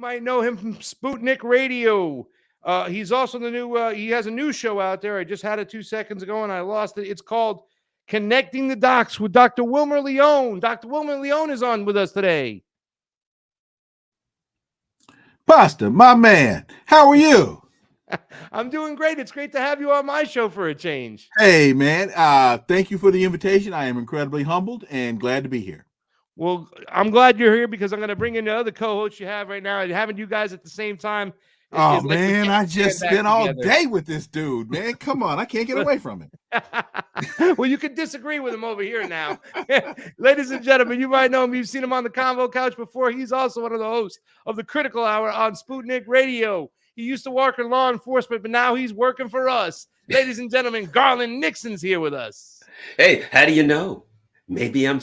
might know him from Sputnik Radio. He's also the new, he has a new show out there. I just had it 2 seconds ago and I lost it. It's called Connecting the Dots with Dr. Wilmer Leon. Dr. Wilmer Leon is on with us today. Pastor, my man, how are you? I'm doing great. It's great to have you on my show for a change. Hey, man, thank you for the invitation. I am incredibly humbled and glad to be here. Well, I'm glad you're here because I'm going to bring in the other co-hosts you have right now. Having you guys at the same time. Oh, man, I just spent all day with this dude, man. Come on, I can't get away from it. Well, you can disagree with him over here now. Ladies and gentlemen, you might know him. You've seen him on the Convo Couch before. He's also one of the hosts of the Critical Hour on Sputnik Radio. He used to work in law enforcement, but now he's working for us. Ladies and gentlemen, Garland Nixon's here with us. Hey, how do you know? Maybe I'm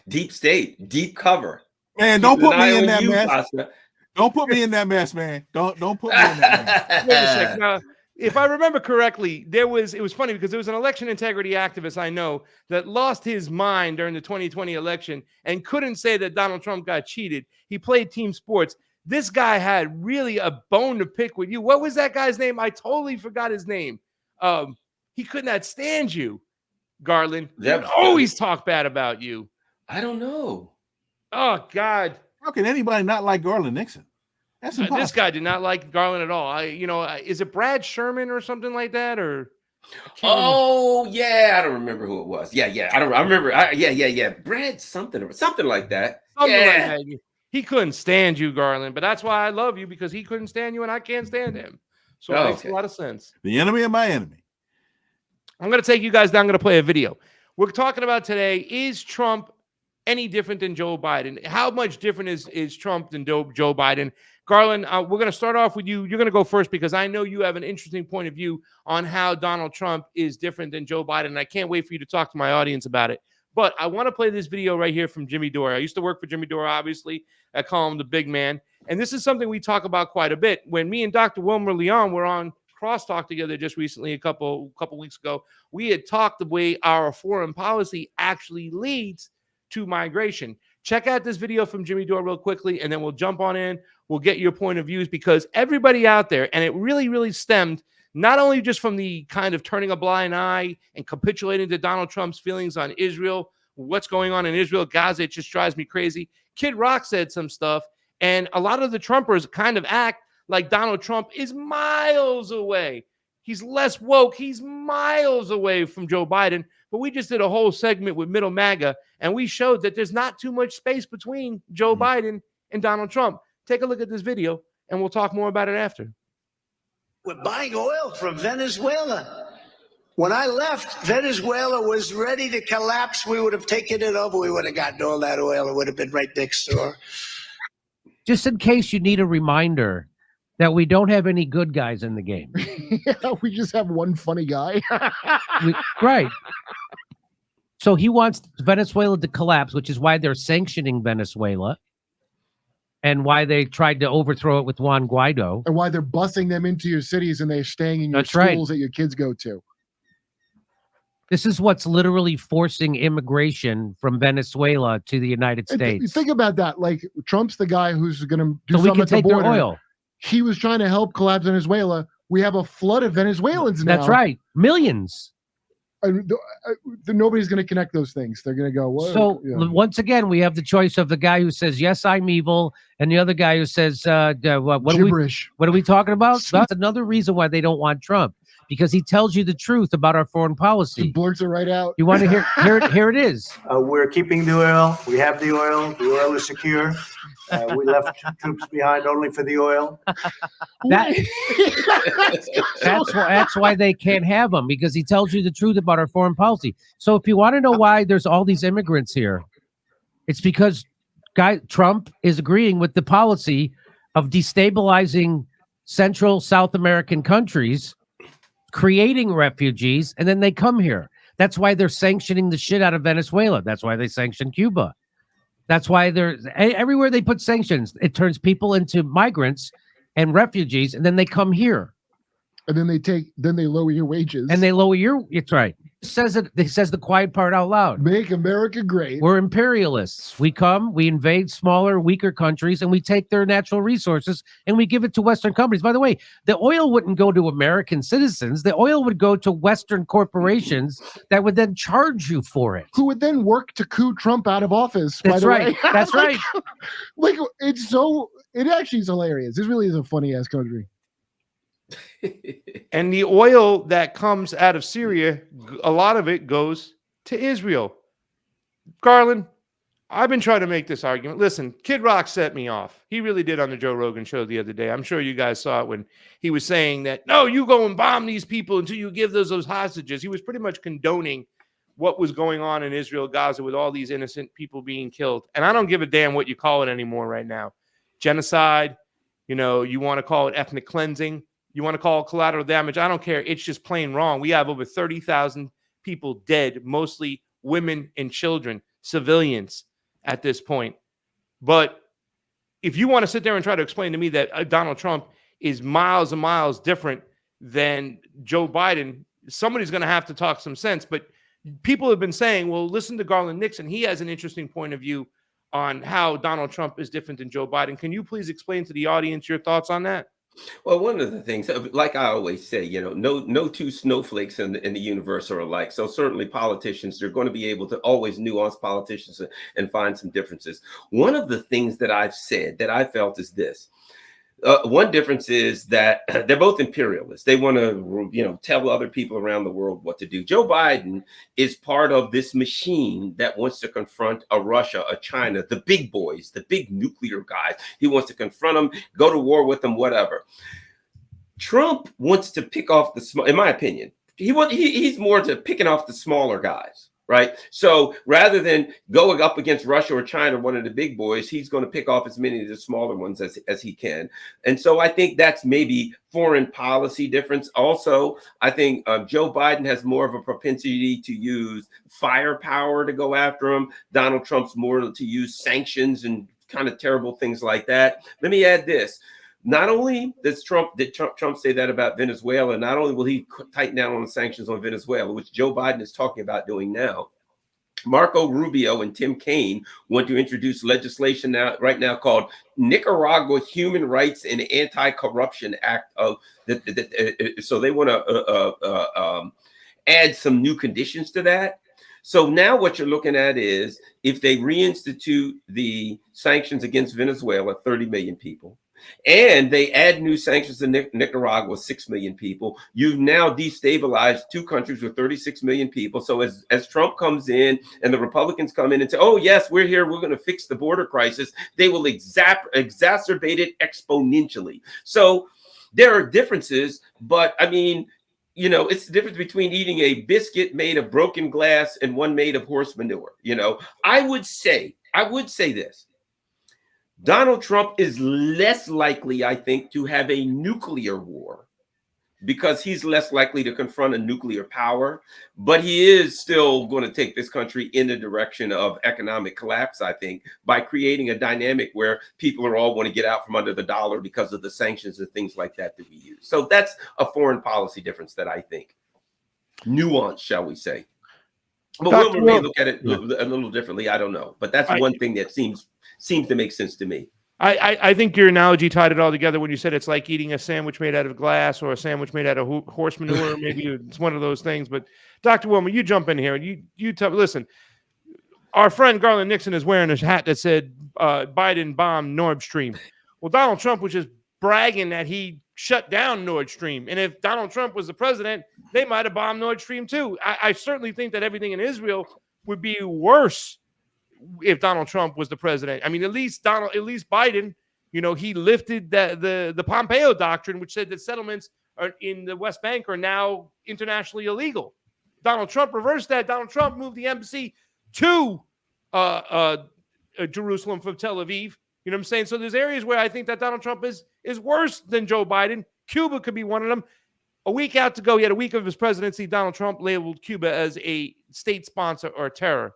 deep state, deep cover. Man, don't put me in that mess. Don't put me in that mess, man. Don't put me in that mess. Wait a second. Now, if I remember correctly, it was funny because there was an election integrity activist I know that lost his mind during the 2020 election and couldn't say that Donald Trump got cheated. He played team sports. This guy had really a bone to pick with you. What was that guy's name? I totally forgot his name. He could not stand you, Garland. He would always talk bad about you. I don't know. Oh, God. How can anybody not like Garland Nixon? That's impossible. This guy did not like Garland at all. Is it Brad Sherman or something like that? Or yeah, I don't remember who it was. Yeah, I remember. Yeah. Brad something like that. Something like that. He couldn't stand you, Garland, but that's why I love you, because he couldn't stand you and I can't stand him. So it makes a lot of sense. The enemy of my enemy. I'm going to take you guys down. I'm going to play a video. We're talking about today, is Trump any different than Joe Biden? How much different is Trump than Joe Biden? Garland, we're going to start off with you. You're going to go first because I know you have an interesting point of view on how Donald Trump is different than Joe Biden, and I can't wait for you to talk to my audience about it. But I want to play this video right here from Jimmy Dore. I used to work for Jimmy Dore, obviously. I call him the big man. And this is something we talk about quite a bit. When me and Dr. Wilmer Leon were on Crosstalk together just recently, a couple weeks ago, we had talked the way our foreign policy actually leads to migration. Check out this video from Jimmy Dore real quickly, and then we'll jump on in. We'll get your point of views, because everybody out there, and it really, really stemmed not only just from the kind of turning a blind eye and capitulating to Donald Trump's feelings on Israel, what's going on in Israel, Gaza, it just drives me crazy. Kid Rock said some stuff, and a lot of the Trumpers kind of act like Donald Trump is miles away. He's less woke. He's miles away from Joe Biden. But we just did a whole segment with Middle MAGA, and we showed that there's not too much space between Joe Biden and Donald Trump. Take a look at this video, and we'll talk more about it after. We're buying oil from Venezuela. When I left, Venezuela was ready to collapse. We would have taken it over. We would have gotten all that oil. It would have been right next door. Just in case you need a reminder that we don't have any good guys in the game. Yeah, we just have one funny guy. Right. So he wants Venezuela to collapse, which is why they're sanctioning Venezuela and why they tried to overthrow it with Juan Guaido. And why they're busing them into your cities and they're staying in your schools that your kids go to. This is what's literally forcing immigration from Venezuela to the United States. Think about that. Like, Trump's the guy who's going to do something at the border. Their oil. He was trying to help collapse Venezuela. We have a flood of Venezuelans now. That's right. Millions. Nobody's going to connect those things. They're going to go, whoa. So once again, we have the choice of the guy who says, yes, I'm evil, and the other guy who says, gibberish. What are we talking about? That's another reason why they don't want Trump, because he tells you the truth about our foreign policy. He blurts it right out. You want to hear it is. We're keeping the oil. We have the oil. The oil is secure. We left troops behind only for the oil. That's why they can't have him, because he tells you the truth about our foreign policy. So if you want to know why there's all these immigrants here, it's because Trump is agreeing with the policy of destabilizing Central South American countries, creating refugees, and then they come here. That's why they're sanctioning the shit out of Venezuela. That's why they sanction Cuba. That's why everywhere they put sanctions, it turns people into migrants and refugees, and then they come here. And then they lower your wages. And it's right. says it. He says the quiet part out loud. Make America great. We're imperialists. We come, we invade smaller, weaker countries, and we take their natural resources and we give it to Western companies. By the way, the oil wouldn't go to American citizens. The oil would go to Western corporations that would then charge you for it. Who would then work to coup Trump out of office? That's by the right. way. That's right. Like, it actually is hilarious. This really is a funny ass country. And the oil that comes out of Syria, a lot of it goes to Israel. Garland, I've been trying to make this argument. Listen, Kid Rock set me off. He really did on the Joe Rogan show the other day. I'm sure you guys saw it when he was saying that, no, you go and bomb these people until you give those hostages. He was pretty much condoning what was going on in Israel, Gaza, with all these innocent people being killed. And I don't give a damn what you call it anymore right now. Genocide, you want to call it ethnic cleansing. You want to call it collateral damage. I don't care. It's just plain wrong. We have over 30,000 people dead, mostly women and children, civilians at this point. But if you want to sit there and try to explain to me that Donald Trump is miles and miles different than Joe Biden, somebody's going to have to talk some sense. But people have been saying, well, listen to Garland Nixon. He has an interesting point of view on how Donald Trump is different than Joe Biden. Can you please explain to the audience your thoughts on that? Well, one of the things, like I always say, no two snowflakes in the universe are alike. So certainly politicians, they're going to be able to always nuance politicians and find some differences. One of the things that I've said that I felt is this. One difference is that they're both imperialists. They want to, tell other people around the world what to do. Joe Biden is part of this machine that wants to confront a Russia, a China, the big boys, the big nuclear guys. He wants to confront them, go to war with them, whatever. Trump wants to pick off the small. In my opinion, he's more to picking off the smaller guys. Right. So rather than going up against Russia or China, one of the big boys, he's going to pick off as many of the smaller ones as he can. And so I think that's maybe foreign policy difference. Also, I think Joe Biden has more of a propensity to use firepower to go after him. Donald Trump's more to use sanctions and kind of terrible things like that. Let me add this. Not only did Trump say that about Venezuela, not only will he tighten down on the sanctions on Venezuela, which Joe Biden is talking about doing now, Marco Rubio and Tim Kaine want to introduce legislation right now called Nicaragua Human Rights and Anti-Corruption Act. So they want to add some new conditions to that. So now what you're looking at is if they reinstitute the sanctions against Venezuela, 30 million people, and they add new sanctions to Nicaragua, 6 million people. You've now destabilized two countries with 36 million people. So as Trump comes in and the Republicans come in and say, oh, yes, we're here, we're going to fix the border crisis, they will exacerbate it exponentially. So there are differences, but I mean, it's the difference between eating a biscuit made of broken glass and one made of horse manure. I would say this. Donald Trump is less likely, I think, to have a nuclear war because he's less likely to confront a nuclear power. But he is still going to take this country in the direction of economic collapse, I think, by creating a dynamic where people are all want to get out from under the dollar because of the sanctions and things like that we use. So that's a foreign policy difference that I think. Nuance, shall we say. But Wilmer may look at it a little differently. I don't know. But that's one thing that seems to make sense to me. I think your analogy tied it all together when you said it's like eating a sandwich made out of glass or a sandwich made out of horse manure. Maybe it's one of those things. But Dr. Wilmer, you jump in here and you tell. Listen, our friend Garland Nixon is wearing a hat that said Biden bombed Nord Stream. Well, Donald Trump was just bragging that he shut down Nord Stream. And if Donald Trump was the president, they might have bombed Nord Stream too. I certainly think that everything in Israel would be worse if Donald Trump was the president. I mean, at least Biden, he lifted the Pompeo doctrine, which said that settlements in the West Bank are now internationally illegal. Donald Trump reversed that. Donald Trump moved the embassy to Jerusalem from Tel Aviv. You know what I'm saying? So there's areas where I think that Donald Trump is worse than Joe Biden. Cuba could be one of them. A week out to go, he had a week of his presidency. Donald Trump labeled Cuba as a state sponsor or terror.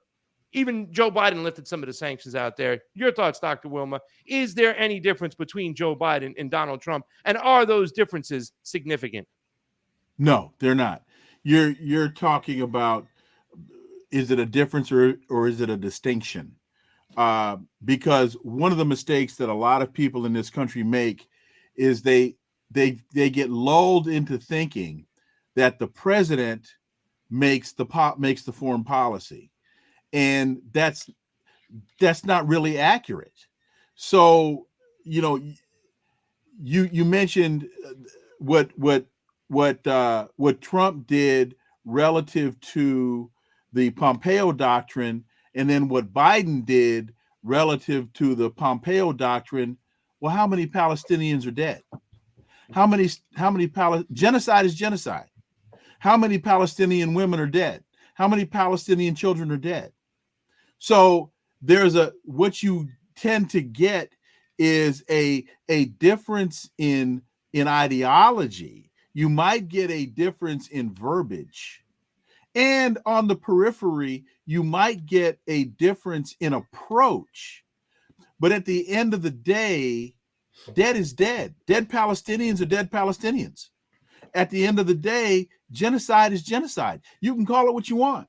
Even Joe Biden lifted some of the sanctions out there. Your thoughts, Dr. Wilmer? Is there any difference between Joe Biden and Donald Trump? And are those differences significant? No, they're not. you're talking about, is it a difference or is it a distinction? Because one of the mistakes that a lot of people in this country make is they get lulled into thinking that the president makes the foreign policy, and that's not really accurate. So, you mentioned what Trump did relative to the Pompeo doctrine, and then what Biden did relative to the Pompeo doctrine. Well, how many Palestinians are dead? How many genocide is genocide? How many Palestinian women are dead? How many Palestinian children are dead? So what you tend to get is a difference in ideology. You might get a difference in verbiage. And on the periphery, you might get a difference in approach. But at the end of the day, dead is dead. Dead Palestinians are dead Palestinians. At the end of the day, genocide is genocide. You can call it what you want,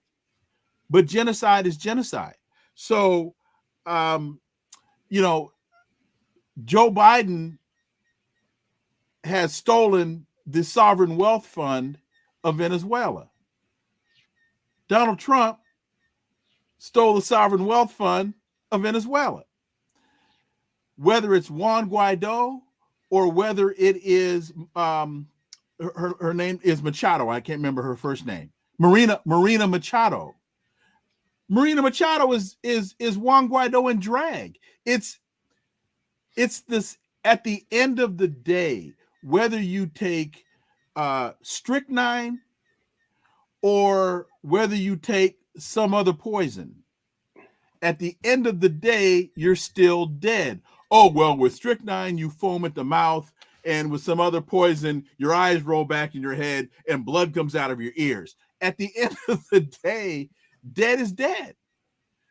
but genocide is genocide. So, Joe Biden has stolen the sovereign wealth fund of Venezuela. Donald Trump stole the sovereign wealth fund of Venezuela. Whether it's Juan Guaido or whether it is her name is Machado. I can't remember her first name. Marina Machado. Marina Machado is Juan Guaido in drag. It's this, at the end of the day, whether you take strychnine or whether you take some other poison, at the end of the day, you're still dead. Oh, well, with strychnine, you foam at the mouth, and with some other poison, your eyes roll back in your head and blood comes out of your ears. At the end of the day, dead is dead.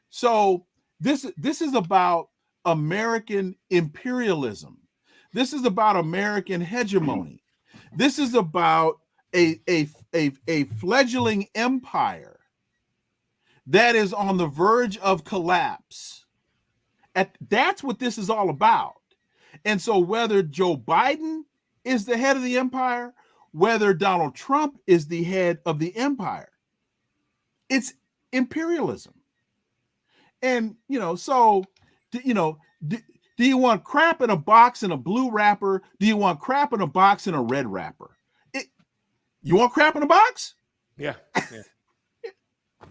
So this is about American imperialism. This is about American hegemony. This is about a fledgling empire that is on the verge of collapse. That's what this is all about. And so whether Joe Biden is the head of the empire, whether Donald Trump is the head of the empire, it's imperialism. And, so, do you want crap in a box in a blue wrapper? Do you want crap in a box in a red wrapper? You want crap in a box? Yeah.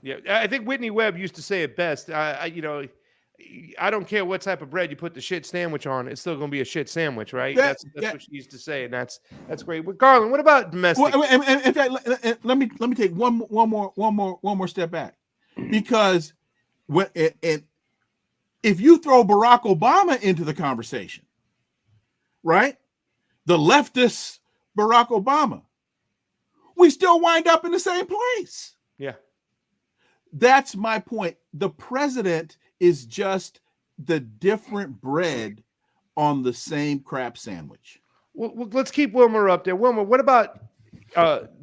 Yeah. I think Whitney Webb used to say it best. I don't care what type of bread you put the shit sandwich on, it's still going to be a shit sandwich, right? That's what she used to say, and that's great. But Garland, what about domestic? Well, and in fact, let me take one more step back, because if you throw Barack Obama into the conversation, right, the leftist Barack Obama, we still wind up in the same place. Yeah, that's my point. The president is just the different bread on the same crap sandwich. Well, let's keep Wilmer up there. Wilmer, what about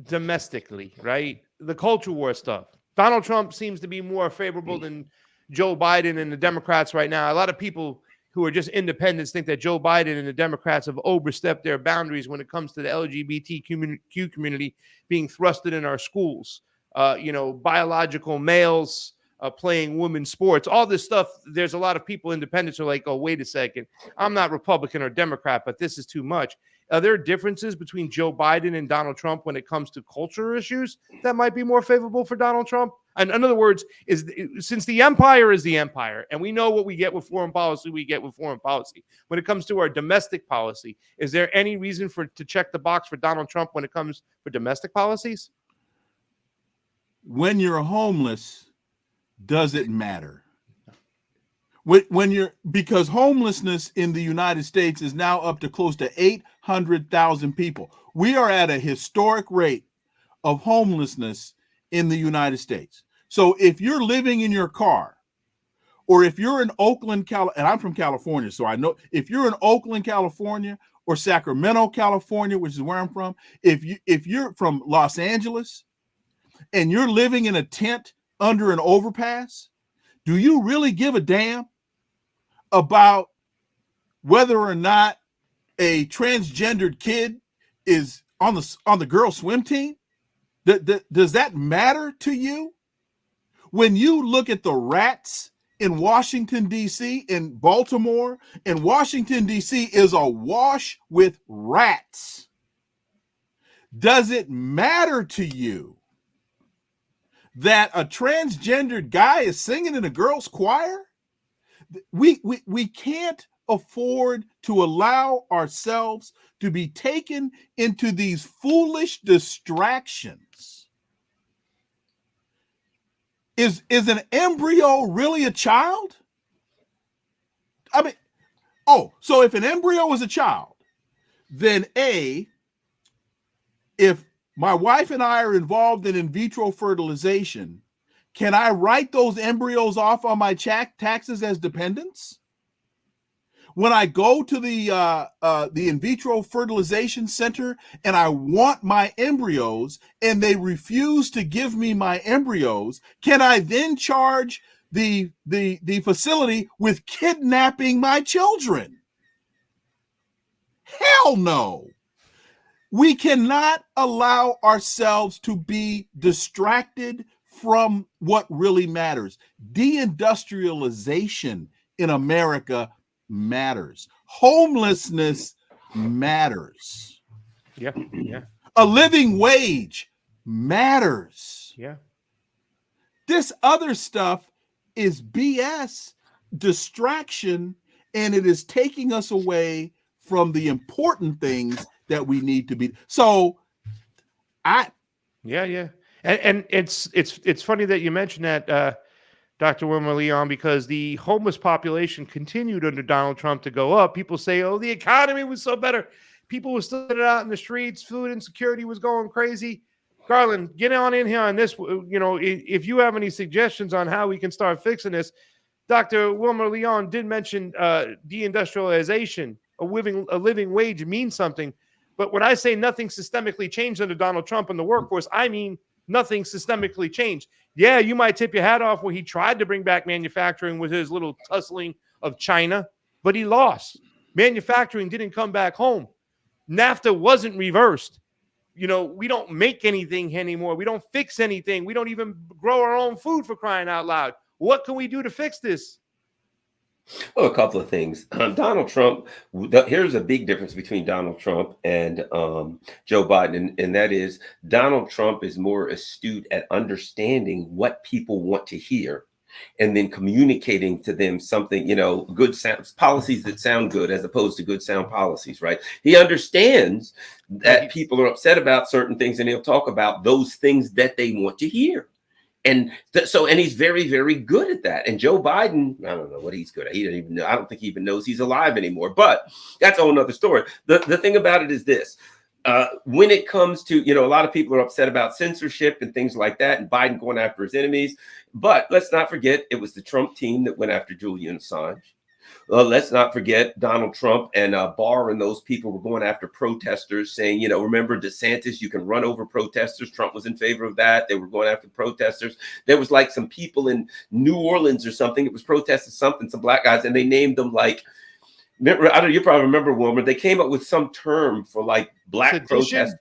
domestically, right? The culture war stuff. Donald Trump seems to be more favorable than Joe Biden and the Democrats right now. A lot of people who are just independents think that Joe Biden and the Democrats have overstepped their boundaries when it comes to the LGBTQ community being thrusted in our schools. Biological males playing women's sports, all this stuff. There's a lot of people, independents, are like, oh, wait a second, I'm not Republican or Democrat, but this is too much. Are there differences between Joe Biden and Donald Trump when it comes to culture issues that might be more favorable for Donald Trump? And in other words, since the empire is the empire, and we know what we get with foreign policy, when it comes to our domestic policy, is there any reason to check the box for Donald Trump when it comes for domestic policies? When you're homeless, does it matter? Because homelessness in the United States is now up to close to 800,000 people. We are at a historic rate of homelessness in the United States. So if you're living in your car, or if you're in Oakland, and I'm from California, so I know if you're in Oakland, California, or Sacramento, California, which is where I'm from, if you're from Los Angeles, and you're living in a tent under an overpass, do you really give a damn about whether or not a transgendered kid is on the girls' swim team? Does that matter to you? When you look at the rats in Washington, D.C., in Baltimore, and Washington, D.C. is awash with rats, does it matter to you that a transgendered guy is singing in a girls' choir? We can't afford to allow ourselves to be taken into these foolish distractions. Is an embryo really a child? I mean, so if an embryo is a child, then if my wife and I are involved in vitro fertilization, can I write those embryos off on my taxes as dependents? When I go to the in vitro fertilization center and I want my embryos and they refuse to give me my embryos, can I then charge the facility with kidnapping my children? Hell no. We cannot allow ourselves to be distracted from what really matters. Deindustrialization in America matters. Homelessness matters. Yeah. A living wage matters. Yeah. This other stuff is BS, distraction, and it is taking us away from the important things that we need to be. So Yeah. And it's funny that you mentioned that, Dr. Wilmer Leon, because the homeless population continued under Donald Trump to go up. People say, oh, the economy was so better. People were still out in the streets. Food insecurity was going crazy. Garland, get on in here on this. You know, if you have any suggestions on how we can start fixing this. Dr. Wilmer Leon did mention deindustrialization. A living wage means something. But when I say nothing systemically changed under Donald Trump in the workforce, I mean nothing systemically changed. Yeah, you might tip your hat off where he tried to bring back manufacturing with his little tussling of China, but he lost. Manufacturing didn't come back home. NAFTA wasn't reversed. You know, we don't make anything anymore. We don't fix anything. We don't even grow our own food, for crying out loud. What can we do to fix this? Well, a couple of things. Donald Trump, here's a big difference between Donald Trump and Joe Biden, and that is Donald Trump is more astute at understanding what people want to hear and then communicating to them something, you know, good policies that sound good as opposed to good sound policies, right? He understands that people are upset about certain things and he'll talk about those things that they want to hear. And and he's very, very good at that. And Joe Biden, I don't know what he's good at. He doesn't even know. I don't think he even knows he's alive anymore. But that's a whole nother story. The thing about it is this. When it comes to, you know, a lot of people are upset about censorship and things like that, and Biden going after his enemies. But let's not forget, it was the Trump team that went after Julian Assange. Let's not forget Donald Trump and Barr and those people were going after protesters saying, you know, remember DeSantis, you can run over protesters. Trump was in favor of that. They were going after protesters. There was like some people in New Orleans or something. It was protesting something, some black guys, and they named them like, you probably remember, Wilmer, they came up with some term for like black protest,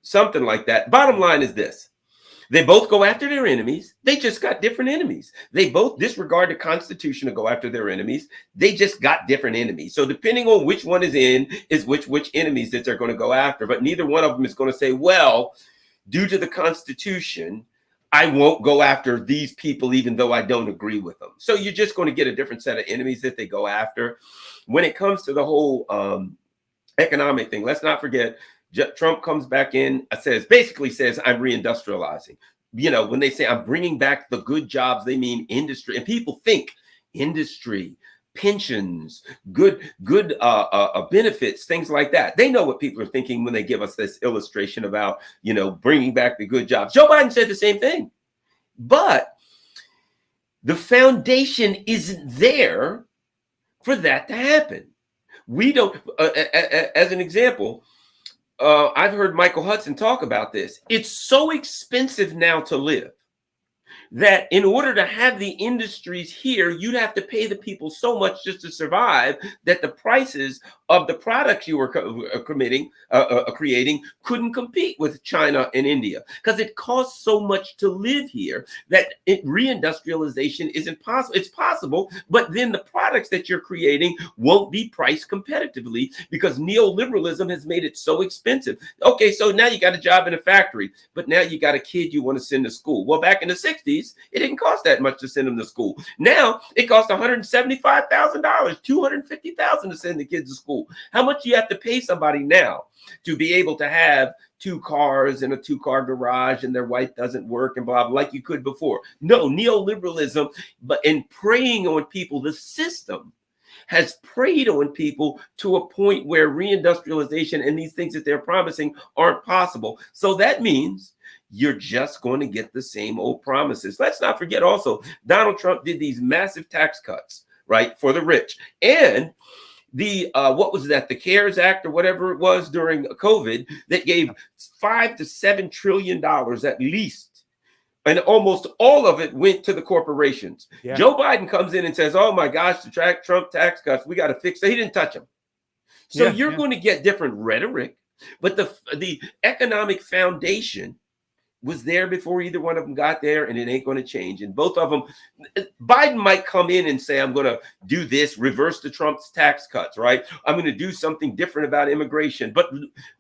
something like that. Bottom line is this. They both go after their enemies. They just got different enemies. They both disregard the Constitution to go after their enemies. They just got different enemies. So depending on which one is in, is which enemies that they're going to go after. But neither one of them is going to say, well, due to the Constitution, I won't go after these people, even though I don't agree with them. So you're just going to get a different set of enemies that they go after. When it comes to the whole economic thing, let's not forget, Trump comes back in, basically says, I'm reindustrializing. You know, when they say I'm bringing back the good jobs, they mean industry. And people think industry, pensions, good benefits, things like that. They know what people are thinking when they give us this illustration about, you know, bringing back the good jobs. Joe Biden said the same thing. But the foundation isn't there for that to happen. We don't, as an example, I've heard Michael Hudson talk about this. It's so expensive now to live that in order to have the industries here, you'd have to pay the people so much just to survive that the prices of the products you were creating couldn't compete with China and India because it costs so much to live here that reindustrialization isn't possible. It's possible, but then the products that you're creating won't be priced competitively because neoliberalism has made it so expensive. Okay, so now you got a job in a factory, but now you got a kid you want to send to school. Well, back in the 60s, it didn't cost that much to send them to school. Now it costs $175,000, $250,000 to send the kids to school. How much do you have to pay somebody now to be able to have 2 cars in a 2-car garage and their wife doesn't work and blah, blah, like you could before? No, neoliberalism, but in preying on people, the system has preyed on people to a point where reindustrialization and these things that they're promising aren't possible. So that means you're just going to get the same old promises. Let's not forget also, Donald Trump did these massive tax cuts, right, for the rich. And the, what was that, the CARES Act or whatever it was during COVID that gave $5 to $7 trillion at least. And almost all of it went to the corporations. Yeah. Joe Biden comes in and says, oh my gosh, the Trump tax cuts, we got to fix it. He didn't touch them. So you're going to get different rhetoric, but the economic foundation was there before either one of them got there, and it ain't going to change. And both of them, Biden might come in and say, I'm going to do this, reverse the Trump's tax cuts, right? I'm going to do something different about immigration. But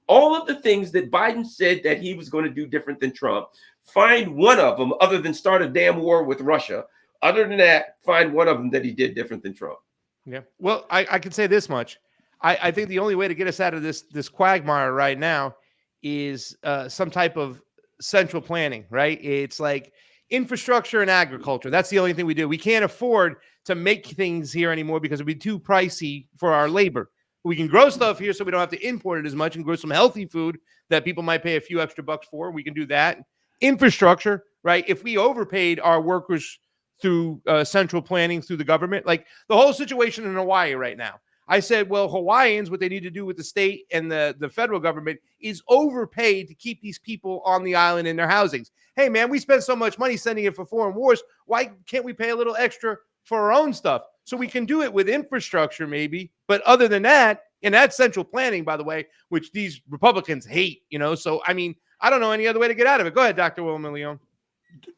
all of the things that Biden said that he was going to do different than Trump, find one of them other than start a damn war with Russia. Other than that, find one of them that he did different than Trump. Yeah. Well, I can say this much. I think the only way to get us out of this quagmire right now is some type of central planning, right? It's like infrastructure and agriculture. That's the only thing we do. We can't afford to make things here anymore because it'd be too pricey for our labor. We can grow stuff here so we don't have to import it as much and grow some healthy food that people might pay a few extra bucks for. We can do that. Infrastructure, right? If we overpaid our workers through central planning through the government, like the whole situation in Hawaii right now, I said, well, Hawaiians, what they need to do with the state and the federal government is overpay to keep these people on the island in their housings. Hey, man, we spend so much money sending it for foreign wars. Why can't we pay a little extra for our own stuff? So we can do it with infrastructure maybe. But other than that, and that's central planning, by the way, which these Republicans hate, you know. So, I mean, I don't know any other way to get out of it. Go ahead, Dr. Wilmer Leon.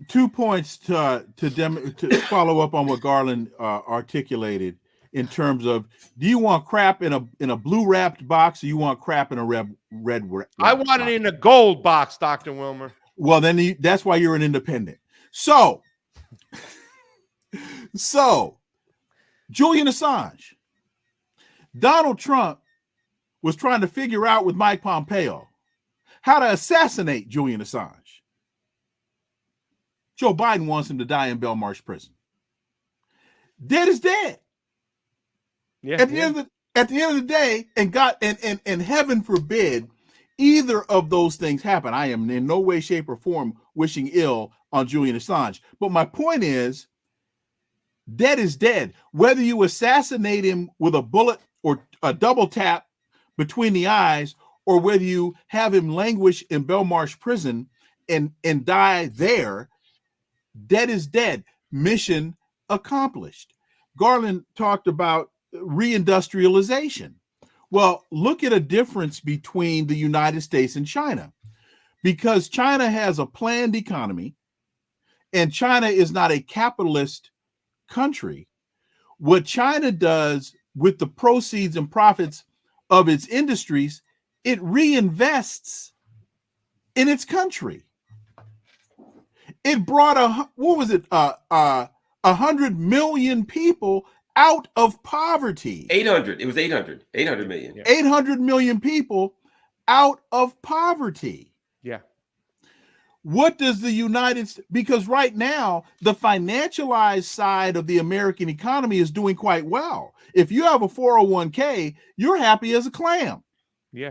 2 points to follow up on what Garland articulated. In terms of, do you want crap in a blue wrapped box, or you want crap in a red I want box? It in a gold box, Dr. Wilmer. Well, then that's why you're an independent. So Julian Assange, Donald Trump was trying to figure out with Mike Pompeo how to assassinate Julian Assange. Joe Biden wants him to die in Belmarsh prison. Dead is dead. Yeah, at the end of the day, and heaven forbid either of those things happen. I am in no way, shape, or form wishing ill on Julian Assange. But my point is, dead is dead. Whether you assassinate him with a bullet or a double tap between the eyes, or whether you have him languish in Belmarsh prison and die there, dead is dead. Mission accomplished. Garland talked about reindustrialization. Well, look at a difference between the United States and China, because China has a planned economy and China is not a capitalist country. What China does with the proceeds and profits of its industries, it reinvests in its country. It brought 100 million people out of poverty. 800. It was 800. 800 million. 800 million people out of poverty. Yeah. What does the United States, because right now, the financialized side of the American economy is doing quite well. If you have a 401k, you're happy as a clam. Yeah.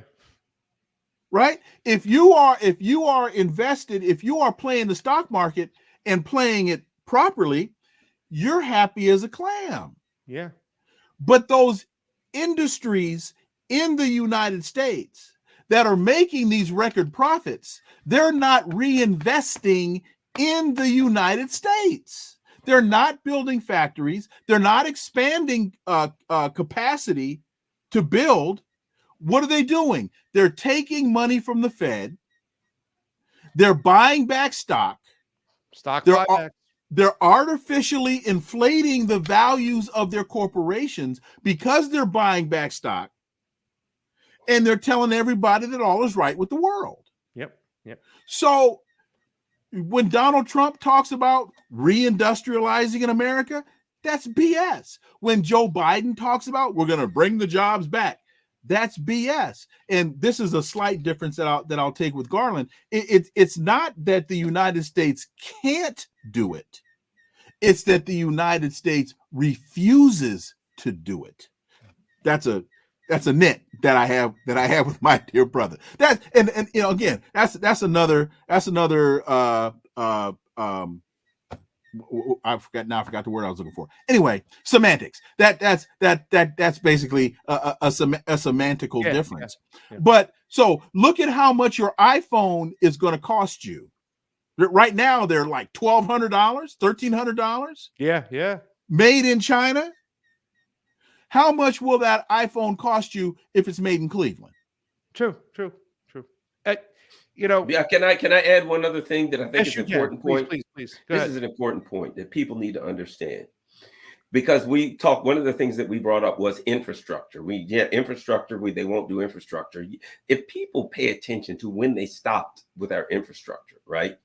Right? If you are invested, if you are playing the stock market and playing it properly, you're happy as a clam. Yeah. But those industries in the United States that are making these record profits, they're not reinvesting in the United States. They're not building factories. They're not expanding capacity to build. What are they doing? They're taking money from the Fed. They're buying back stock. They're artificially inflating the values of their corporations because they're buying back stock. And they're telling everybody that all is right with the world. Yep. So when Donald Trump talks about reindustrializing in America, that's BS. When Joe Biden talks about we're going to bring the jobs back, that's BS. And this is a slight difference that I'll take with Garland. It's not that the United States can't do it. It's that the United States refuses to do it. That's a nit that I have with my dear brother. And again, that's another I forgot the word I was looking for. Anyway, semantics. That's basically a semantical difference. Yeah. But so look at how much your iPhone is going to cost you. Right now they're like $1,200, $1,300. Yeah. Made in China. How much will that iPhone cost you if it's made in Cleveland? True. Can I add one other thing that I think is an important point? Please. This is an important point that people need to understand. Because one of the things that we brought up was infrastructure. They won't do infrastructure. If people pay attention to when they stopped with our infrastructure, right?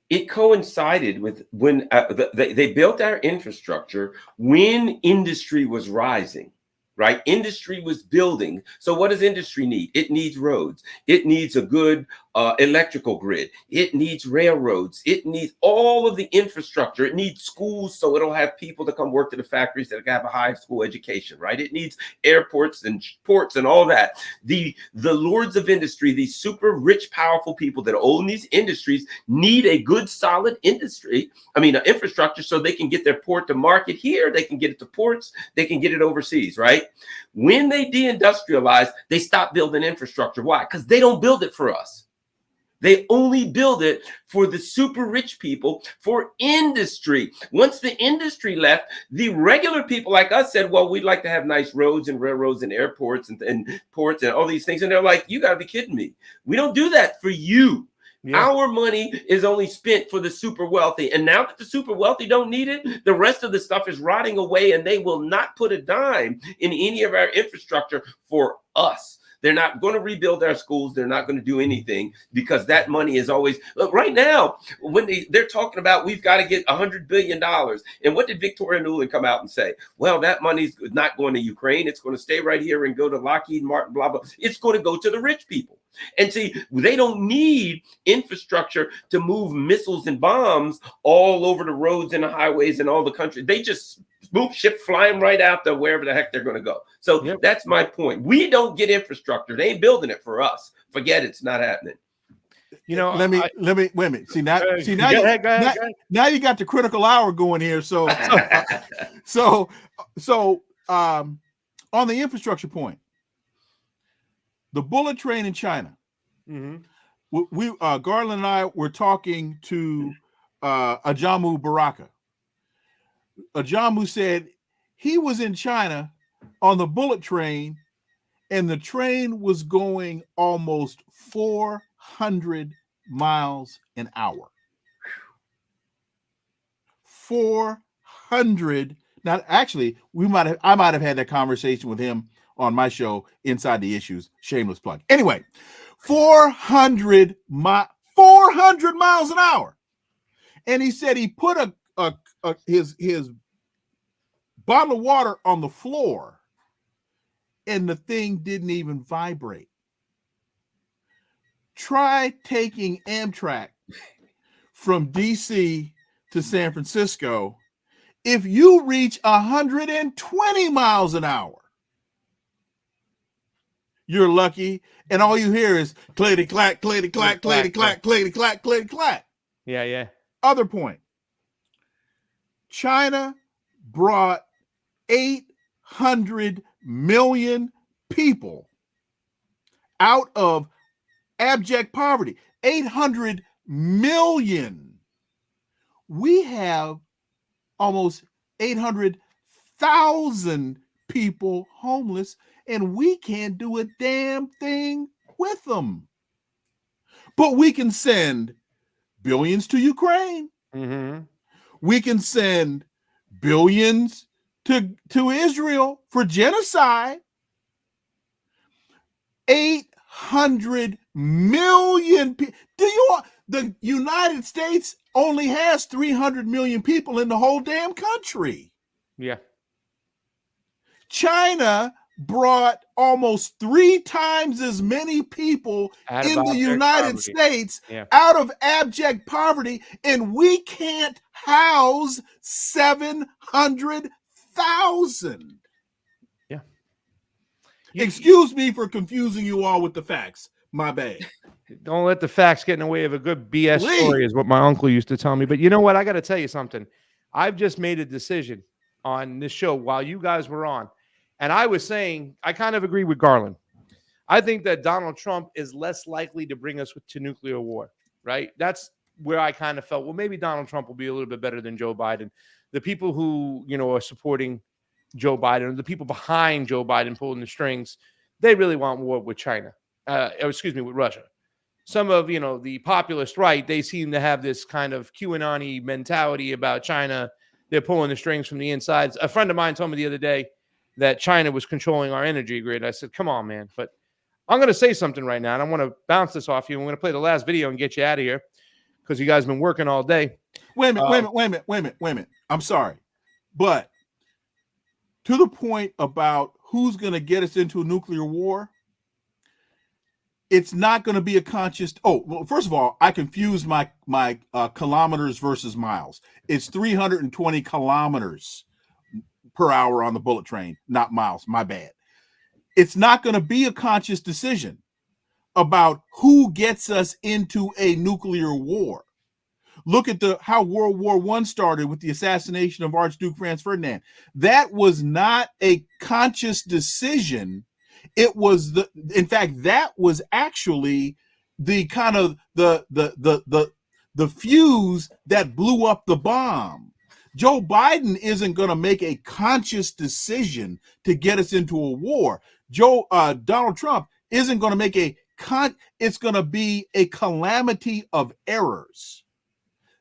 It coincided with when they built our infrastructure when industry was rising, right? Industry was building. So what does industry need? It needs roads. It needs a good electrical grid. It needs railroads. It needs all of the infrastructure. It needs schools so it'll have people to come work to the factories that have a high school education, right? It needs airports and ports and all that. The lords of industry, these super rich, powerful people that own these industries need a good, solid infrastructure so they can get their port to market here. They can get it to ports. They can get it overseas, right? When they deindustrialized, they stopped building infrastructure. Why? Because they don't build it for us. They only build it for the super rich people, for industry. Once the industry left, the regular people like us said, well, we'd like to have nice roads and railroads and airports and ports and all these things. And they're like, you got to be kidding me. We don't do that for you. Yeah. Our money is only spent for the super wealthy. And now that the super wealthy don't need it, the rest of the stuff is rotting away and they will not put a dime in any of our infrastructure for us. They're not going to rebuild our schools. They're not going to do anything because that money is always right now when they're talking about we've got to get $100 billion. And what did Victoria Nuland come out and say? Well, that money's not going to Ukraine. It's going to stay right here and go to Lockheed Martin, blah, blah. It's going to go to the rich people. And see, they don't need infrastructure to move missiles and bombs all over the roads and the highways and all the country. They just move ship flying right out to wherever the heck they're going to go. So That's my point. We don't get infrastructure. They ain't building it for us. Forget it. It's not happening. Let me wait a minute. Now you got the critical hour going here. So on the infrastructure point, the bullet train in China. Mm-hmm. We Garland and I were talking to Ajamu Baraka. Ajamu said he was in China on the bullet train, and the train was going almost 400 miles an hour. 400. Now, actually, I might have had that conversation with him on my show, Inside the Issues. Shameless plug. Anyway, 400 miles an hour, and he said he put his bottle of water on the floor, and the thing didn't even vibrate. Try taking Amtrak from DC to San Francisco. If you reach 120 miles an hour, you're lucky, and all you hear is clady clack, clady clack, clady clack, clady clack, clady clack. Yeah. Other point. China brought 800 million people out of abject poverty. 800 million. We have almost 800,000 people homeless, and we can't do a damn thing with them. But we can send billions to Ukraine. Mm-hmm. We can send billions to Israel for genocide. 800 million people. The United States only has 300 million people in the whole damn country. Yeah. China brought almost 3 times as many people in the United States out of abject poverty, and we can't house 700,000. Yeah. Excuse me for confusing you all with the facts. My bad. Don't let the facts get in the way of a good BS story, is what my uncle used to tell me. But you know what? I got to tell you something. I've just made a decision on this show while you guys were on. And I was saying, I kind of agree with Garland. I think that Donald Trump is less likely to bring us to nuclear war, right? That's where I kind of felt, well, maybe Donald Trump will be a little bit better than Joe Biden. The people who, are supporting Joe Biden, the people behind Joe Biden pulling the strings, they really want war with China. With Russia. Some of, the populist right, they seem to have this kind of QAnon-y mentality about China. They're pulling the strings from the inside. A friend of mine told me the other day that China was controlling our energy grid. I said, come on, man. But I'm going to say something right now, and I want to bounce this off you. I'm going to play the last video and get you out of here because you guys have been working all day. Wait a minute. I'm sorry. But to the point about who's going to get us into a nuclear war, it's not going to be a conscious. Oh, well, first of all, I confused my kilometers versus miles. It's 320 kilometers per hour on the bullet train, not miles. My bad. It's not going to be a conscious decision about who gets us into a nuclear war. Look at how World War I started with the assassination of Archduke Franz Ferdinand. That was not a conscious decision. It was in fact, that was actually the kind of the fuse that blew up the bomb. Joe Biden isn't going to make a conscious decision to get us into a war. Donald Trump isn't going to make it's going to be a calamity of errors.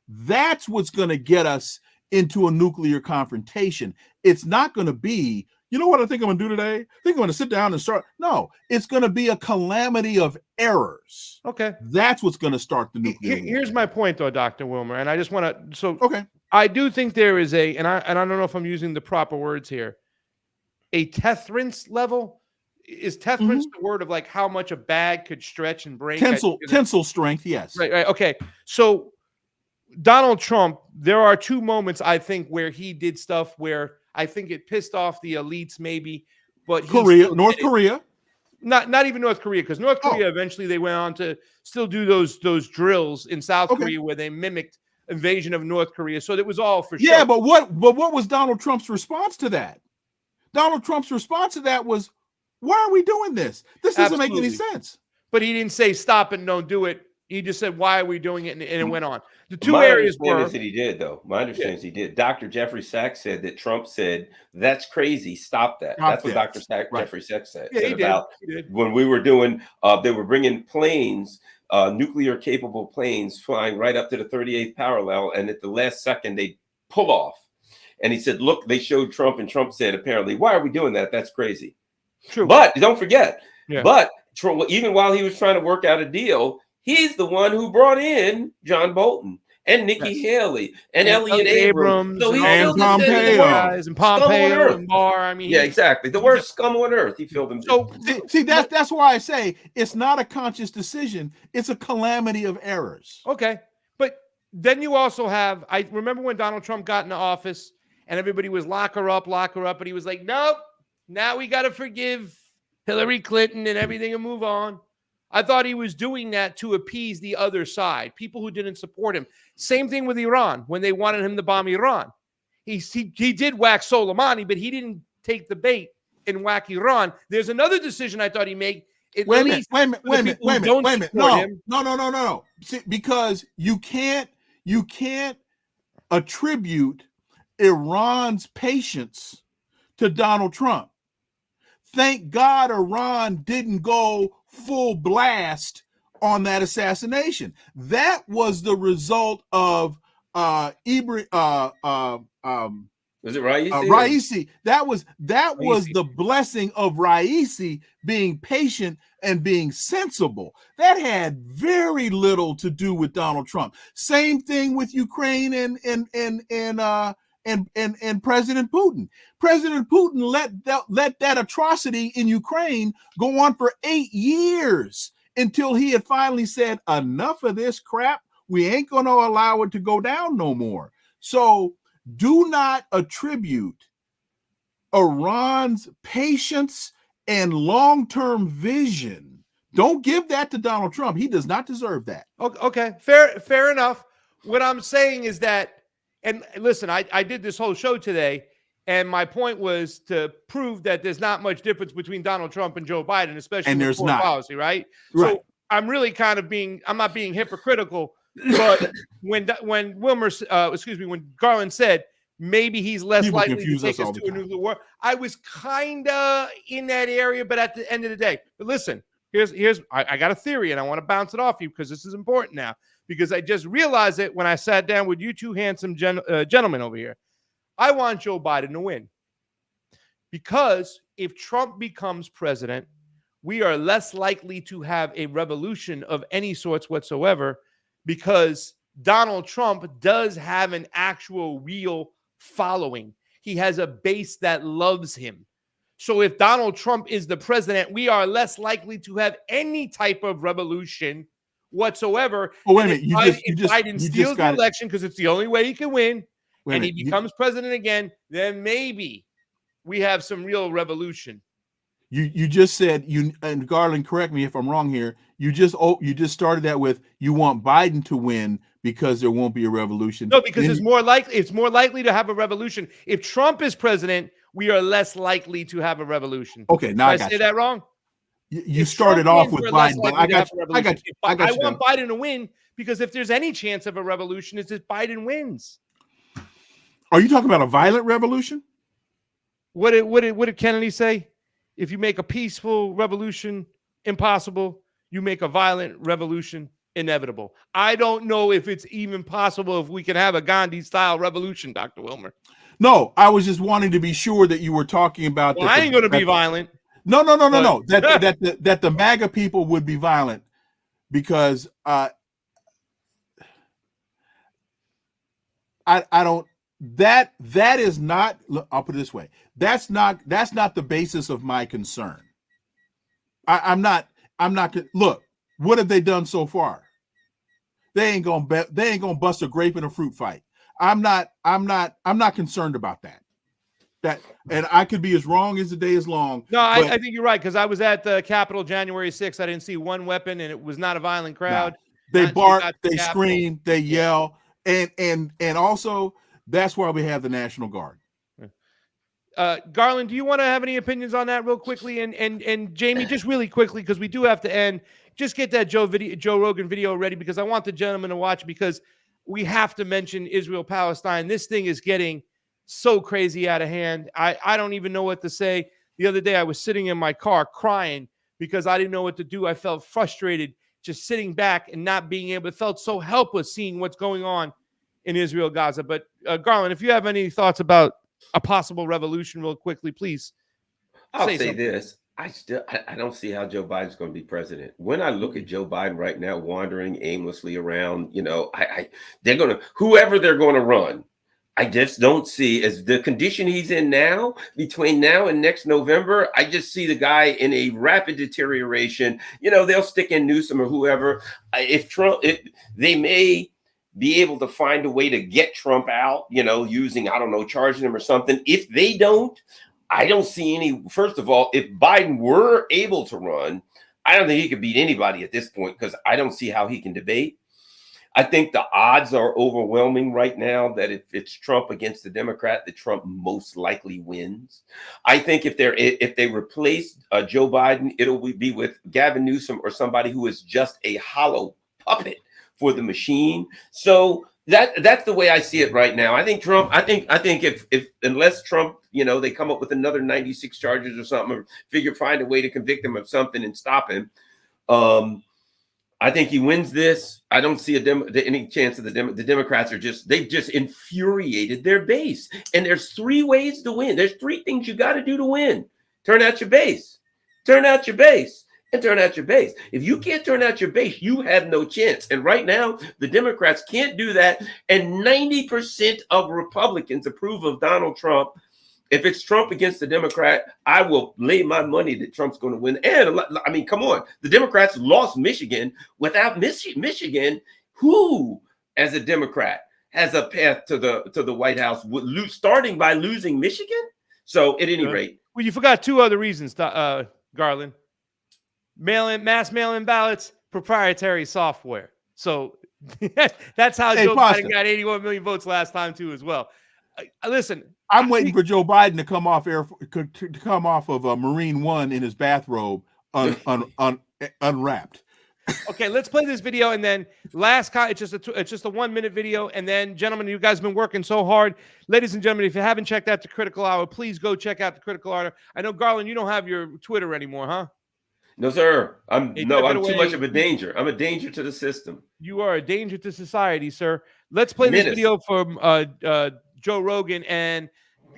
That's what's going to get us into a nuclear confrontation. It's not going to be, you know what I think I'm going to do today? I think I'm going to sit down and start. No, it's going to be a calamity of errors. Okay. That's what's going to start the nuclear war. Here's my point, though, Dr. Wilmer, and I just want to, okay. I do think there is and I don't know if I'm using the proper words here, a tetherance level. Is tetherance the word of like how much a bag could stretch and break? Tensile strength, yes. Right. Okay. So Donald Trump, there are 2 moments, I think, where he did stuff where I think it pissed off the elites maybe, but North Korea. Not even North Korea, because North Korea eventually they went on to still do those drills in South Korea where they mimicked invasion of North Korea. So it was all for sure. Yeah, but what was Donald Trump's response to that? Donald Trump's response to that was, why are we doing this? This doesn't make any sense. But he didn't say stop and don't do it. He just said, why are we doing it? And it went on. The 2 My areas understanding is that he did, though. My understanding is he did. Dr. Jeffrey Sachs said that Trump said, that's crazy. Stop that. That's what Dr. Jeffrey Sachs said. Yeah, he about did. When we were doing, they were bringing planes, nuclear capable planes flying right up to the 38th parallel. And at the last second, they pull off. And he said, look, they showed Trump, and Trump said, apparently, why are we doing that? That's crazy. True. But don't forget, but even while he was trying to work out a deal, he's the one who brought in John Bolton and Nikki Haley and Elliot Abrams. So he and Pompeo and Pompeo and Barr. I mean, exactly. The worst scum on earth. He filled them. So see, that's why I say it's not a conscious decision. It's a calamity of errors. Okay. But then you also have, I remember when Donald Trump got into office and everybody was lock her up. And he was like, nope, now we got to forgive Hillary Clinton and everything and move on. I thought he was doing that to appease the other side, people who didn't support him. Same thing with Iran when they wanted him to bomb Iran. He did whack Soleimani, but he didn't take the bait and whack Iran. There's another decision I thought he made, At Wait a least minute. for the people who don't support him. No. See, because you can't attribute Iran's patience to Donald Trump. Thank God Iran didn't go full blast on that assassination. That was the result of Was it Raisi? Raisi. That was the blessing of Raisi being patient and being sensible. That had very little to do with Donald Trump. Same thing with Ukraine and President Putin. President Putin let that atrocity in Ukraine go on for 8 years until he had finally said, enough of this crap. We ain't going to allow it to go down no more. So do not attribute Iran's patience and long-term vision. Don't give that to Donald Trump. He does not deserve that. Okay, fair enough. What I'm saying is that, and listen, I did this whole show today, and my point was to prove that there's not much difference between Donald Trump and Joe Biden, especially with foreign policy, right? Right. So I'm really kind of I'm not being hypocritical, but when Garland said maybe he's less People likely to confuse take us us all the to a time. nuclear war, I was kind of in that area, but at the end of the day, but listen, I got a theory, and I want to bounce it off you because this is important now, because I just realized it when I sat down with you two handsome gentlemen over here. I want Joe Biden to win, because if Trump becomes president, we are less likely to have a revolution of any sorts whatsoever, because Donald Trump does have an actual real following. He has a base that loves him. So if Donald Trump is the president, we are less likely to have any type of revolution whatsoever. Oh, wait a minute. If Biden steals the election, because it's the only way he can win, and he becomes president again, then maybe we have some real revolution. You just said, and Garland, correct me if I'm wrong here. You just started that with, you want Biden to win because there won't be a revolution. No, because it's more likely to have a revolution. If Trump is president, we are less likely to have a revolution. Okay, now I got say that wrong? You started off with Biden, but I got you. I want Biden to win, because if there's any chance of a revolution, it's if Biden wins. Are you talking about a violent revolution? What did Kennedy say? If you make a peaceful revolution impossible, you make a violent revolution inevitable. I don't know if it's even possible if we can have a Gandhi-style revolution, Dr. Wilmer. No, I was just wanting to be sure that you were talking about. Well, I ain't going to be violent. No. That the MAGA people would be violent, because I don't. That is not. I'll put it this way. That's not the basis of my concern. I'm not. Look, what have they done so far? They ain't gonna bust a grape in a fruit fight. I'm not concerned about that. And I could be as wrong as the day is long. No, I think you're right, because I was at the Capitol January 6th. I didn't see one weapon, and it was not a violent crowd. They bark, they scream, they yell, and also that's why we have the National Guard. Garland, do you want to have any opinions on that real quickly? And Jamie, just really quickly, because we do have to end. Just get that Joe Rogan video ready, because I want the gentleman to watch, because we have to mention Israel-Palestine. This thing is getting so crazy out of hand. I don't even know what to say. The other day, I was sitting in my car crying because I didn't know what to do. I felt frustrated just sitting back and not being able. It felt so helpless seeing what's going on in Israel, Gaza. But Garland, if you have any thoughts about a possible revolution real quickly, please. I'll say this. I don't see how Joe Biden's going to be president. When I look at Joe Biden right now, wandering aimlessly around, they're going to, whoever they're going to run, I just don't see, as the condition he's in now, between now and next November, I just see the guy in a rapid deterioration. They'll stick in Newsom or whoever. If Trump, they may be able to find a way to get Trump out, using, charging him or something. If they don't, I don't see any. First of all, if Biden were able to run, I don't think he could beat anybody at this point, because I don't see how he can debate. I think the odds are overwhelming right now that if it's Trump against the Democrat, that Trump most likely wins. I think if they replace Joe Biden, it'll be with Gavin Newsom or somebody who is just a hollow puppet for the machine. So that's the way I see it right now. I think Trump. I think if unless Trump, they come up with another 96 charges or something, or find a way to convict him of something and stop him. I think he wins this. I don't see any chance of the Democrats they've just infuriated their base. And there's 3 ways to win. There's 3 things you got to do to win. Turn out your base. Turn out your base. And turn out your base. If you can't turn out your base, you have no chance. And right now, the Democrats can't do that. And 90% of Republicans approve of Donald Trump. If it's Trump against the Democrat, I will lay my money that Trump's going to win. And I mean, come on, the Democrats lost Michigan. Without Michigan, who, as a Democrat, has a path to the White House, starting by losing Michigan? So, at any rate, well, you forgot 2 other reasons, Garland. Mass mail-in ballots, proprietary software. So that's how Joe Biden got 81 million votes last time too, as well. Listen, I'm waiting for Joe Biden to come off of a Marine One in his bathrobe, unwrapped. Okay, let's play this video, and then it's just a 1-minute video, and then, gentlemen, you guys have been working so hard. Ladies and gentlemen, if you haven't checked out the Critical Hour, please go check out the Critical Hour. I know, Garland, you don't have your Twitter anymore, huh? No, sir. I'm too much of a danger. I'm a danger to the system. You are a danger to society, sir. Let's play this video from Joe Rogan, and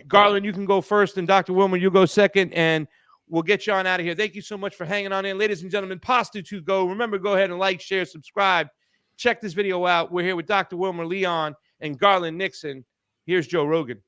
Garland, you can go first, and Dr. Wilmer, you go second, and we'll get you on out of here. Thank you so much for hanging on in. Ladies and gentlemen, Pasta to go. Remember, go ahead and like, share, subscribe. Check this video out. We're here with Dr. Wilmer Leon and Garland Nixon. Here's Joe Rogan.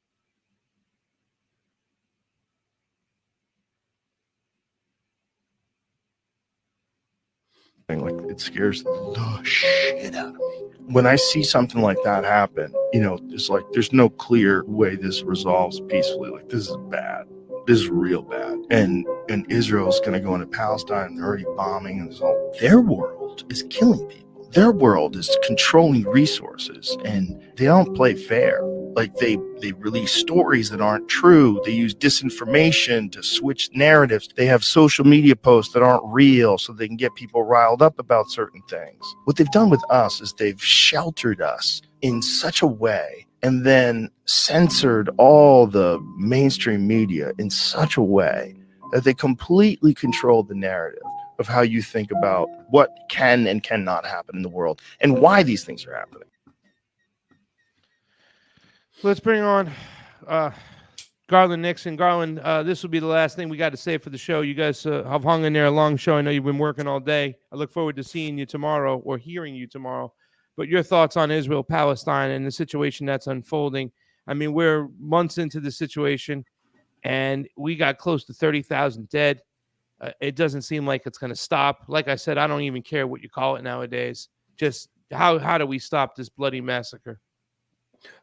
Like, it scares the shit out of me when I see something like that happen. There's no clear way this resolves peacefully. Like, this is bad. This is real bad. And Israel's going to go into Palestine. They're already bombing, and their world is killing people. Their world is controlling resources, and they don't play fair. Like, they release stories that aren't true. They use disinformation to switch narratives. They have social media posts that aren't real so they can get people riled up about certain things. What they've done with us is they've sheltered us in such a way, and then censored all the mainstream media in such a way that they completely control the narrative of how you think about what can and cannot happen in the world and why these things are happening. Let's bring on Garland Nixon. Garland, this will be the last thing we got to say for the show. You guys have hung in there a long show. I know you've been working all day. I look forward to seeing you tomorrow or hearing you tomorrow. But your thoughts on Israel, Palestine, and the situation that's unfolding. I mean, we're months into the situation, and we got close to 30,000 dead. It doesn't seem like it's going to stop. Like I said, I don't even care what you call it nowadays. Just how do we stop this bloody massacre?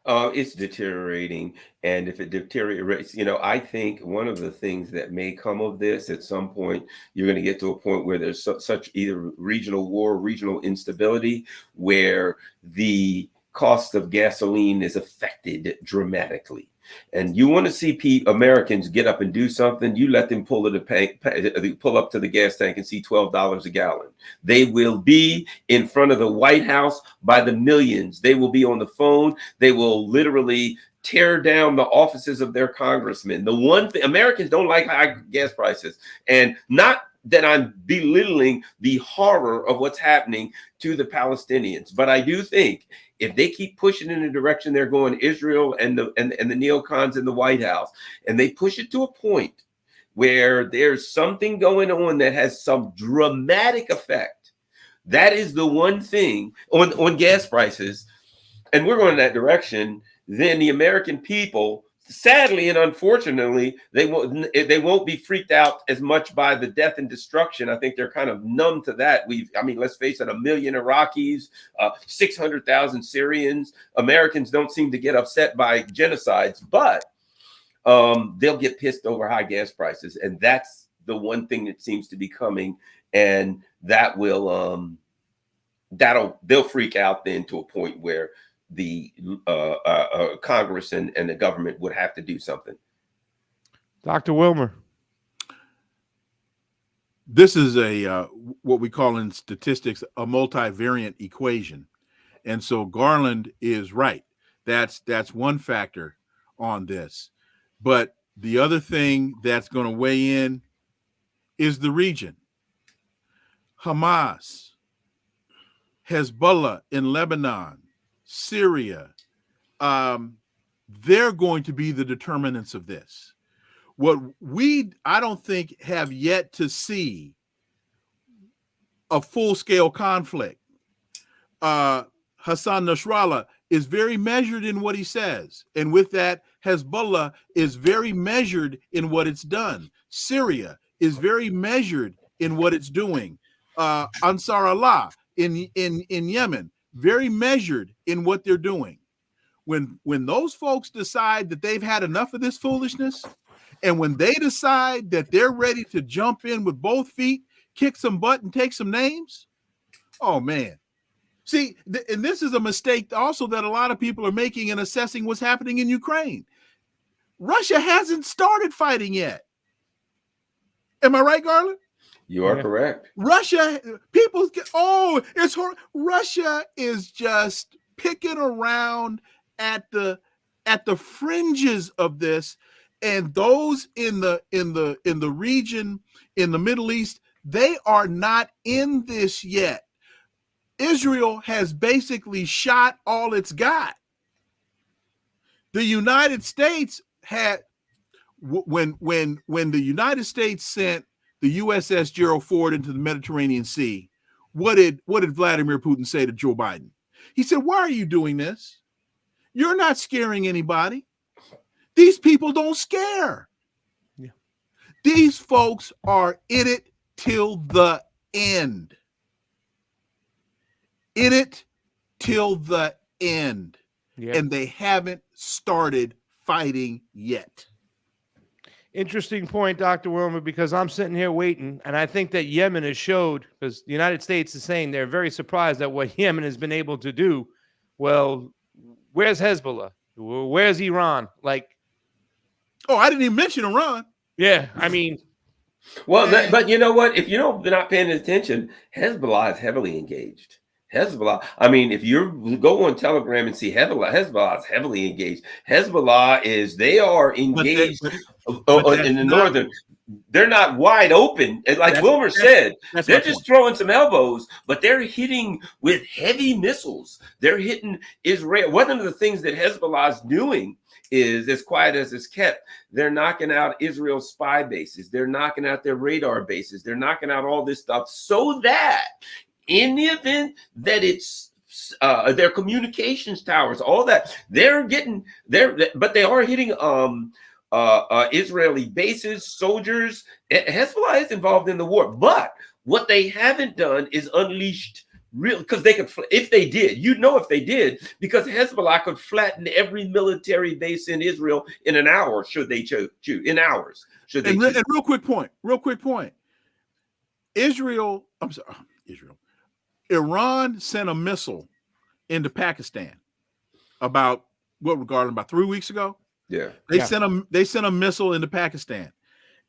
It's deteriorating, and if it deteriorates, I think one of the things that may come of this at some point, you're going to get to a point where there's such either regional war, regional instability, where the cost of gasoline is affected dramatically. And you want to see Americans get up and do something, you let them pull up to the gas tank and see $12 a gallon. They will be in front of the White House by the millions. They will be on the phone. They will literally tear down the offices of their congressmen. The one thing, Americans don't like high gas prices, and not that I'm belittling the horror of what's happening to the Palestinians, but I do think if they keep pushing in the direction they're going, Israel and the neocons in the White House, and they push it to a point where there's something going on that has some dramatic effect, that is the one thing on gas prices, and we're going in that direction, then the American people, sadly and unfortunately, they won't be freaked out as much by the death and destruction. I think they're kind of numb to that. Let's face it, 1 million Iraqis, 600,000 Syrians. Americans don't seem to get upset by genocides, but they'll get pissed over high gas prices. And that's the one thing that seems to be coming. And that will they'll freak out then to a point where the Congress and the government would have to do something. Dr. Wilmer. This is a what we call in statistics a multivariate equation, and so Garland is right. That's one factor on this, but the other thing that's going to weigh in is the region. Hamas, Hezbollah in Lebanon, Syria, they're going to be the determinants of this. What I don't think have yet to see a full-scale conflict. Hassan Nasrallah is very measured in what he says. And with that, Hezbollah is very measured in what it's done. Syria is very measured in what it's doing. Ansar Allah in Yemen, very measured in what they're doing. When those folks decide that they've had enough of this foolishness, and when they decide that they're ready to jump in with both feet, kick some butt and take some names, oh man. See, and this is a mistake also that a lot of people are making in assessing what's happening in Ukraine. Russia hasn't started fighting yet. Am I right, Garland? You are correct. Russia, Russia is just picking around at the fringes of this, and those in the region, in the Middle East, they are not in this yet. Israel has basically shot all it's got. The United States had, when the United States sent the USS Gerald Ford into the Mediterranean Sea, what did Vladimir Putin say to Joe Biden? He said, "Why are you doing this? You're not scaring anybody. These people don't scare. Yeah. These folks are in it till the end. In it till the end." Yeah. And they haven't started fighting yet. Interesting point, Dr. Wilmer, because I'm sitting here waiting, and I think that Yemen has showed, because the United States is saying they're very surprised at what Yemen has been able to do. Well, where's Hezbollah? Where's Iran? Oh, I didn't even mention Iran. Yeah, I mean. Well, but you know what? If you're not paying attention, Hezbollah is heavily engaged. Hezbollah, I mean, if you go on Telegram and see Hezbollah is heavily engaged. Hezbollah they are engaged in the northern. They're not wide open. And like Wilmer said, they're just throwing some elbows, but they're hitting with heavy missiles. They're hitting Israel. One of the things that Hezbollah is doing is, as quiet as it's kept, they're knocking out Israel's spy bases. They're knocking out their radar bases. They're knocking out all this stuff so that in the event that it's their communications towers, all that, but they are hitting Israeli bases, soldiers. Hezbollah is involved in the war, but what they haven't done is unleashed real, because they could, if they did, if they did, because Hezbollah could flatten every military base in Israel in an hour, should they choose, in hours. Should they choose. And real quick point. Iran sent a missile into Pakistan about 3 weeks ago. Yeah. They sent a missile into Pakistan.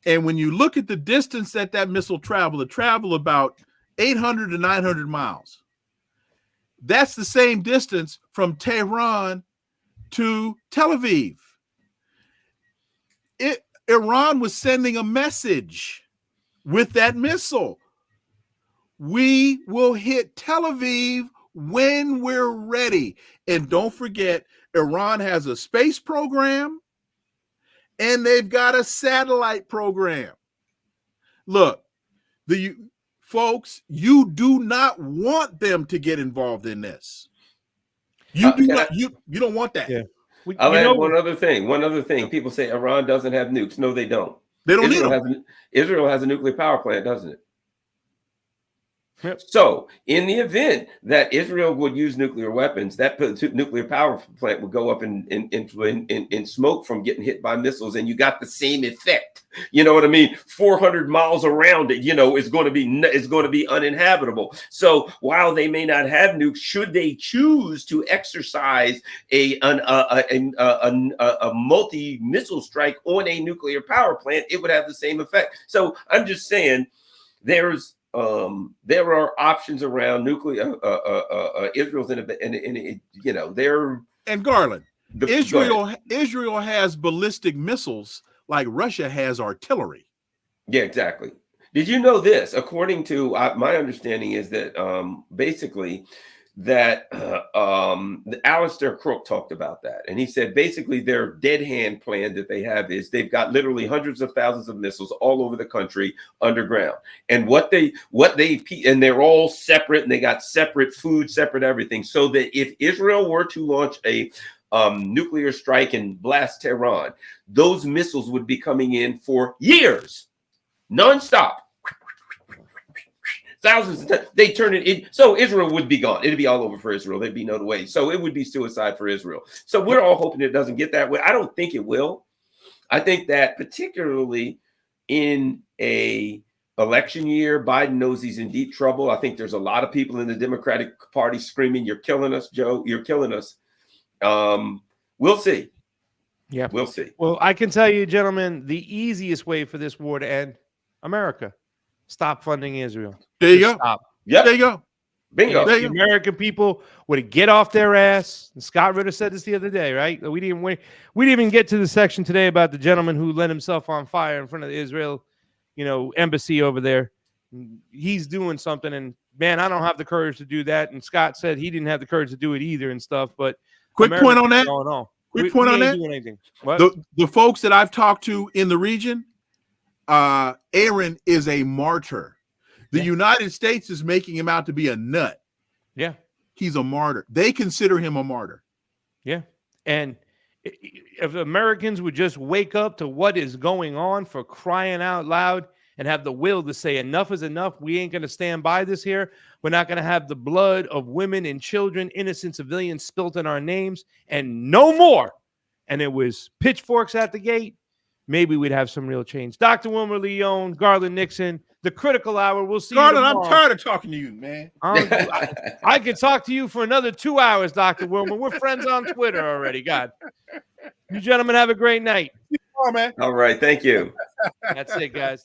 And when you look at the distance that missile traveled, it traveled about 800 to 900 miles. That's the same distance from Tehran to Tel Aviv. Iran was sending a message with that missile. We will hit Tel Aviv when we're ready. And don't forget, Iran has a space program and they've got a satellite program. Look, folks, you do not want them to get involved in this. You don't want that. Yeah. I'll add one other thing. People say Iran doesn't have nukes. No, they don't. They don't need them. Israel has a nuclear power plant, doesn't it? Yep. So, in the event that Israel would use nuclear weapons, that nuclear power plant would go up in smoke from getting hit by missiles, and you got the same effect. You know what I mean? 400 miles around it, is going to be uninhabitable. So, while they may not have nukes, should they choose to exercise a multi-missile strike on a nuclear power plant, it would have the same effect. So, I'm just saying, there are options around nuclear. Israel's they're And Garland, Israel has ballistic missiles like Russia has artillery. Yeah, exactly. Did you know this? According to my understanding is that basically that Alistair Crook talked about that, and he said basically their dead hand plan that they have is they've got literally hundreds of thousands of missiles all over the country underground, and and they're all separate, and they got separate food, separate everything, so that if Israel were to launch a nuclear strike and blast Tehran, those missiles would be coming in for years, nonstop. Thousands of times. They turn it in. So Israel would be gone. It'd be all over for Israel. There'd be no way. So it would be suicide for Israel. So we're all hoping it doesn't get that way. I don't think it will. I think that particularly in a election year, Biden knows he's in deep trouble. I think there's a lot of people in the Democratic Party screaming, "You're killing us, Joe. You're killing us." We'll see. Yeah, we'll see. Well, I can tell you, gentlemen, the easiest way for this war to end, America. Stop funding Israel. There you go. Stop. Yeah. There you go. Bingo. The American people would get off their ass. And Scott Ritter said this the other day, right? We didn't even get to the section today about the gentleman who lit himself on fire in front of the Israel, embassy over there. He's doing something, and man, I don't have the courage to do that. And Scott said he didn't have the courage to do it either and stuff. But quick point on that. Quick point on that. The folks that I've talked to in the region, Aaron is a martyr. The United States is making him out to be a nut. Yeah. He's a martyr. They consider him a martyr. Yeah. And if Americans would just wake up to what is going on, for crying out loud, and have the will to say enough is enough, we ain't going to stand by this here. We're not going to have the blood of women and children, innocent civilians, spilt in our names, and no more. And it was pitchforks at the gate. Maybe we'd have some real change. Dr. Wilmer Leon, Garland Nixon, the critical hour. We'll see Garland, you tomorrow. I'm tired of talking to you, man. I could talk to you for another 2 hours, Dr. Wilmer. We're friends on Twitter already. God. You gentlemen have a great night. Man. All right. Thank you. That's it, guys.